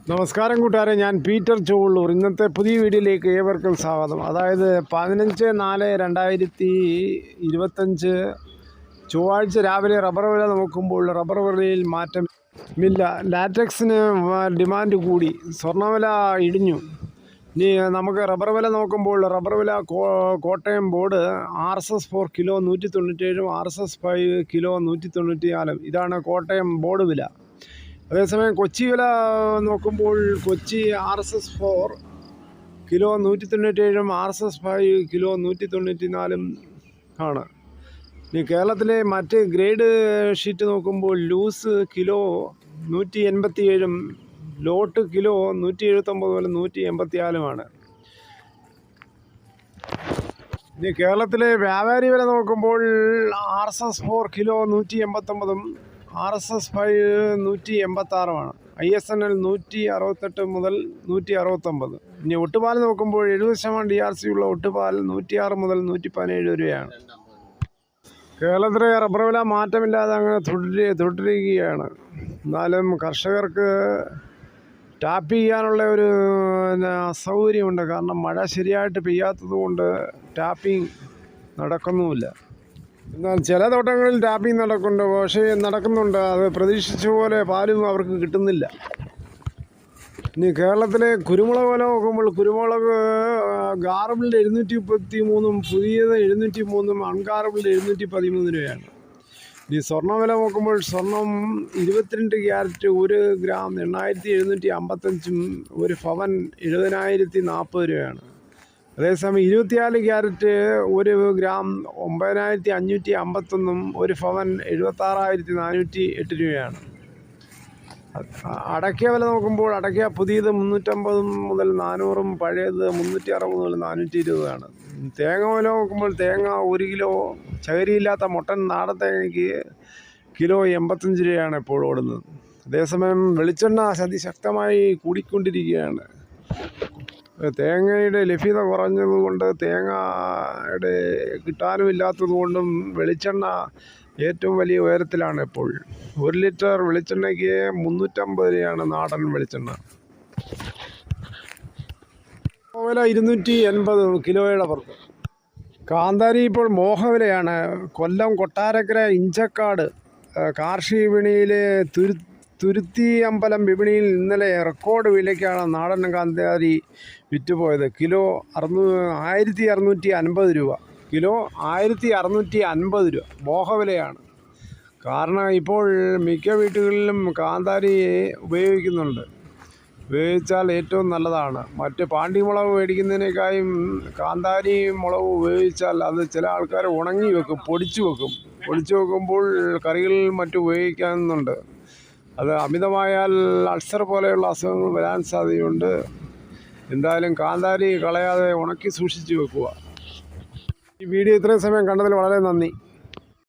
നമസ്കാരം കൂട്ടുകാരെ, ഞാൻ പീറ്റർ ചുവള്ളൂർ. ഇന്നത്തെ പുതിയ വീഡിയോയിലേക്ക് ഏവർക്കും സ്വാഗതം. അതായത് 15/4/2025 ചൊവ്വാഴ്ച രാവിലെ റബ്ബർ വില നോക്കുമ്പോൾ റബ്ബർ വിലയിൽ മാറ്റമില്ല. ലാറ്റക്സിന് ഡിമാൻഡ് കൂടി, സ്വർണ്ണവില ഇടിഞ്ഞു. ഇനി നമുക്ക് റബ്ബർ വില നോക്കുമ്പോൾ റബ്ബർ വില Kottayam board RSS 4 kilo 197, RSS 5 kilo 194. ഇതാണ് കോട്ടയം ബോർഡ് വില. അതേസമയം കൊച്ചി വില നോക്കുമ്പോൾ Kochi RSS 4 kilo 197, RSS 5 kilo 194 ആണ്. ഇനി കേരളത്തിലെ മറ്റ് ഗ്രേഡ് ഷീറ്റ് നോക്കുമ്പോൾ ലൂസ് കിലോ 187, ലോട്ട് കിലോ 179 മുതൽ 184. ഇനി കേരളത്തിലെ വ്യാപാരി വില നോക്കുമ്പോൾ RSS 4 കിലോ 189, RSS 5 186. ISNL 168 മുതൽ 169. ഇനി ഒട്ടുപാൽ നോക്കുമ്പോൾ 70% DRC ഉള്ള ഒട്ടുപാൽ 106 മുതൽ 117 രൂപയാണ്. കേരളത്തിലെ റബ്ബർ വില മാറ്റമില്ലാതെ അങ്ങനെ തുടരുകയാണ്. എന്നാലും കർഷകർക്ക് ടാപ്പ് ചെയ്യാനുള്ള ഒരു അസൗകര്യമുണ്ട്. കാരണം മഴ ശരിയായിട്ട് പെയ്യാത്തത് കൊണ്ട് ടാപ്പിംഗ് നടക്കുന്നുമില്ല. എന്നാൽ ചില തോട്ടങ്ങളിൽ ടാപ്പിംഗ് നടക്കുന്നുണ്ട്. അത് പ്രതീക്ഷിച്ച പോലെ പാലും അവർക്ക് കിട്ടുന്നില്ല. ഇനി കേരളത്തിലെ കുരുമുളക് വില നോക്കുമ്പോൾ കുരുമുളക് ഗാർബിൾഡ് 733, പുതിയത് 703, അൺഗാർബിൾഡ് 713 രൂപയാണ്. ഇനി സ്വർണ്ണ വില നോക്കുമ്പോൾ സ്വർണം 22 ക്യാരറ്റ് 1 ഗ്രാം 8755, 1 പവൻ 70,040 രൂപയാണ്. അതേസമയം 24 ക്യാരറ്റ് 1 ഗ്രാം 9551, 1 പവൻ 76,408 രൂപയാണ്. അടയ്ക്ക വില നോക്കുമ്പോൾ അടയ്ക്ക പുതിയത് 350 മുതൽ 400, പഴയത് 360 മുതൽ 420 തേങ്ങ വില നോക്കുമ്പോൾ തേങ്ങ 1 കിലോ ചകരിയില്ലാത്ത മുട്ടൻ നാടൻ തേങ്ങയ്ക്ക് കിലോ 85 രൂപയാണ് ഇപ്പോൾ ഓടുന്നത്. അതേസമയം വെളിച്ചെണ്ണ അതിശക്തമായി കൂടിക്കൊണ്ടിരിക്കുകയാണ്. തേങ്ങയുടെ ലഭ്യത കുറഞ്ഞതുകൊണ്ട് തേങ്ങയുടെ കിട്ടാനുമില്ലാത്തത് കൊണ്ടും വെളിച്ചെണ്ണ ഏറ്റവും വലിയ ഉയരത്തിലാണ് ഇപ്പോൾ. 1 ലിറ്റർ വെളിച്ചെണ്ണയ്ക്ക് 350 രൂപയാണ് നാടൻ വെളിച്ചെണ്ണ. വില 280 കിലോയുടെ പുറത്ത്. കാന്താരി ഇപ്പോൾ മോഹവിലയാണ്. കൊല്ലം കൊട്ടാരക്കര ഇഞ്ചക്കാട് കാർഷിക വിപണിയിലെ തുരുത്തിയമ്പലം വിപണിയിൽ ഇന്നലെ റെക്കോർഡ് വിലയ്ക്കാണ് നാടൻ കാന്താരി വിറ്റുപോയത്. കിലോ 1650 രൂപ. കിലോ 1650 രൂപ മോഹവിലയാണ്. കാരണം ഇപ്പോൾ മിക്ക വീട്ടുകളിലും കാന്താരി ഉപയോഗിക്കുന്നുണ്ട്. ഉപയോഗിച്ചാൽ ഏറ്റവും നല്ലതാണ്. മറ്റ് പാണ്ടിമുളക് മേടിക്കുന്നതിനേക്കാളും കാന്താരി മുളക് ഉപയോഗിച്ചാൽ അത് ചില ആൾക്കാർ ഉണങ്ങി വെക്കും, പൊടിച്ചു വെക്കുമ്പോൾ കറികളിൽ മറ്റും ഉപയോഗിക്കുന്നുണ്ട്. അത് അമിതമായാൽ അൾസർ പോലെയുള്ള അസുഖങ്ങൾ വരാൻ സാധ്യതയുണ്ട്. എന്തായാലും കാന്താരി കളയാതെ ഉണക്കി സൂക്ഷിച്ച് വെക്കുക. ഈ വീഡിയോ ഇത്രയും സമയം കണ്ടതിൽ വളരെ നന്ദി.